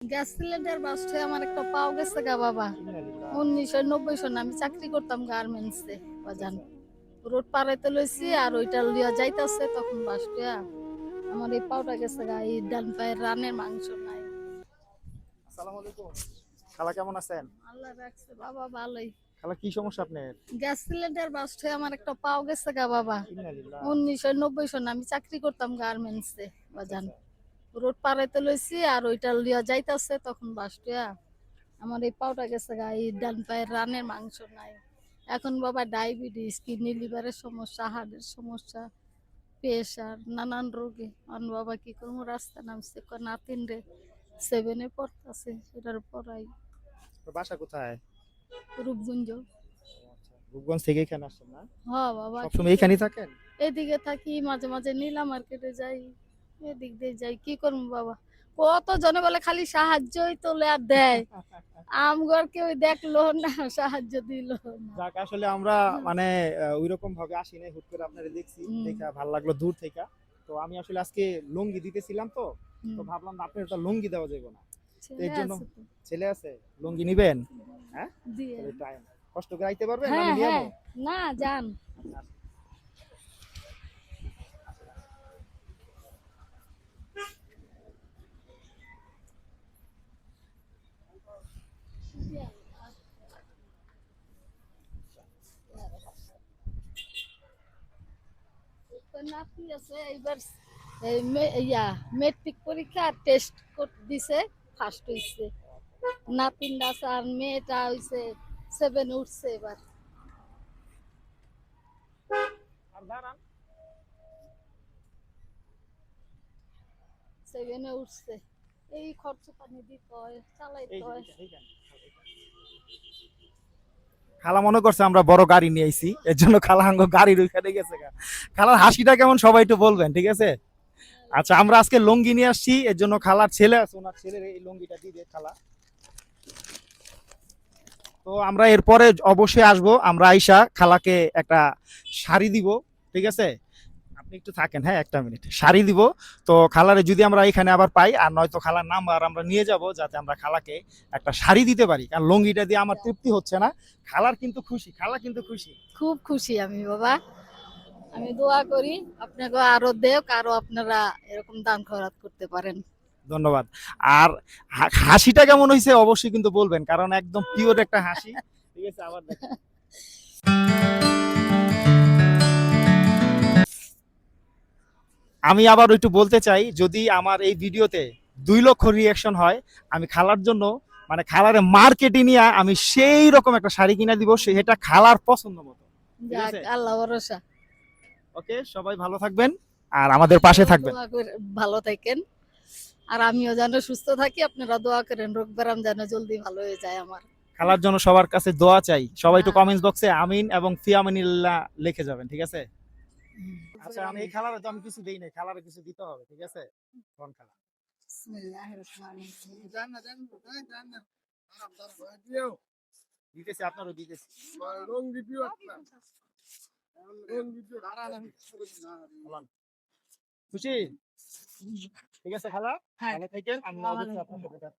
Gas cylinder burst হয়ে আমার একটা পাও গেছে গা বাবা। 1990 সনে আমি চাকরি করতাম গার্মেন্টসে বাজান। রোড পারাইতে লইছি আর ওইটা লিয়া যাইতাছে তখন বাস্ট হইয়া আমার এই পাওটা গেছে গা, এই ডান পায়ের রানের মাংস নাই। আসসালামু আলাইকুম। খালা কেমন আছেন? আল্লাহ রাখছে বাবা ভালোই। খালা কি সমস্যা আপনার? গ্যাস সিলিন্ডার বাস্ট হয়ে আমার একটা পাও গেছে গা বাবা। ইন্নালিল্লাহ। 1990 সনে আমি চাকরি করতাম গার্মেন্টসে বাজান। আচ্ছা, রোড পারাইতে লইছি আর ওইটা লিয়া যাইতাছে তখন বাস্ট হইয়া আমার এই পাওটা গেছে গা, এই ডান পায়ের রানের মাংস নাই। এখন বাবা ডায়াবেটিস, কিডনি লিভারের সমস্যা, হার্টের সমস্যা, প্রেশার, নানান রোগে। এখন বাবা কি করবো, রাস্তা নামছে নাতিন রে 7-এ পড়তাছে, এটার পড়াই তো বাসা কোথায়? রূপগুঞ্জ। আচ্ছা, রূপগঞ্জ থেকে এখানে আসছেন না? হ বাবা, সবসময় এখানেই থাকেন? এদিকে থাকি, মাঝে মাঝে নীলা মার্কেটে যাই, এদিক দিয়ে যাই। কি করবো বাবা, কত জনে বলে খালি সাহায্যই তোলে আর দেয়, আমগর কেউ দেখলো না, সাহায্য দিল না। যাক, আসলে আমরা মানে ওইরকম ভাবে আসি নাই, হুট করে আপনারা দেখছি, দেখা ভালো লাগলো দূর থেকে। তো আমি আসলে আজকে লুঙ্গি দিতেছিলাম, তো তো ভাবলাম আপনার তো লুঙ্গি দেওয়া যাবে না, তো এর জন্য। ছেলে আছে, লুঙ্গি নিবেন? হ্যাঁ, দিয়ে তাহলে টাইম কষ্ট করে আইতে পারবেন, হ্যাঁ আমি নিয়ে হ্যাঁ, যাবো। না যান। নাতি আছে এইবার, এই মেট্রিক পরীক্ষা টেস্ট দিছে, ফার্স্ট হইছে। নাতিন আছে আর মেয়েটা হইছে 7 উঠছে এবার। আর দাঁড়ান। 7-এ উঠছে, এই খরচ পানি দিতে হয়, চালাইতে হয়। খালা মনে করছে আমরা বড় গাড়ি নিয়ে আইছি, এর জন্য খালা আঙ্গ গাড়ির ওইখানে গেছে গা। খালার হাসিটা কেমন সবাই একটু বলবেন, ঠিক আছে? আচ্ছা, আমরা আজকে লুঙ্গি নিয়ে আসছি, এর জন্য খালার ছেলে আছে, ওনার ছেলের এই লুঙ্গিটা দিবে খালা। তো আমরা এরপরে অবশ্যই আসবো, আমরা আইসা খালাকে একটা শাড়ি দিব, ঠিক আছে? আপনি একটু থাকেন, হ্যাঁ, একটা মিনিট, শাড়ি দিব। তো খালারে যদি আমরা এখানে আবার পাই, আর নয়তো খালার নাম্বার আমরা নিয়ে যাব, যাতে আমরা খালাকে একটা শাড়ি দিতে পারি, কারণ লুঙ্গিটা দিয়ে আমার তৃপ্তি হচ্ছে না। খালার কিন্তু খুশি, খালা কিন্তু খুশি। খুব খুশি আমি বাবা, আমি দোয়া করি আপনাকে আরো দেখ, আরো আপনারা এরকম দান খয়রাত করতে পারেন। ধন্যবাদ। আর হাসিটা কেমন হয়েছে অবশ্যই কিন্তু বলবেন, কারণ একদম পিওর একটা হাসি, ঠিক আছে? আবার দেখেন, আমি আবার একটু বলতে চাই, যদি আমার এই ভিডিওতে 2 লক্ষ রিয়াকশন হয়, আমি খালার জন্য মানে খালারে মার্কেটে নিয়ে আমি সেই রকম একটা শাড়ি কিনে দিব, সেটা খালার পছন্দ মতো, ঠিক যাক, আছে? আল্লাহ ভরসা। ওকে, সবাই ভালো থাকবেন আর আমাদের পাশে থাকবেন। দোয়া করে ভালো থাকেন, আর আমিও যেন সুস্থ থাকি, আপনারা দোয়া করেন রোগ ব্যারাম যেন জলদি ভালো হয়ে যায় আমার। খালার জন্য সবার কাছে দোয়া চাই, সবাই একটু হ্যাঁ। কমেন্টস বক্সে আমিন এবং ফি আমিনিল্লাহ লিখে যাবেন, ঠিক আছে? আচ্ছা, আমি এই খালারে তো আমি কিছু দেই নাই, খালারে কিছু দিতে হবে, ঠিক আছে? কোন খালা? দিতেছি, আপনারও দিতেছি। খুশি? ঠিক আছে খালা, হ্যাঁ। ভালো থাকেন, আমি অবশ্যই আপনার সাথে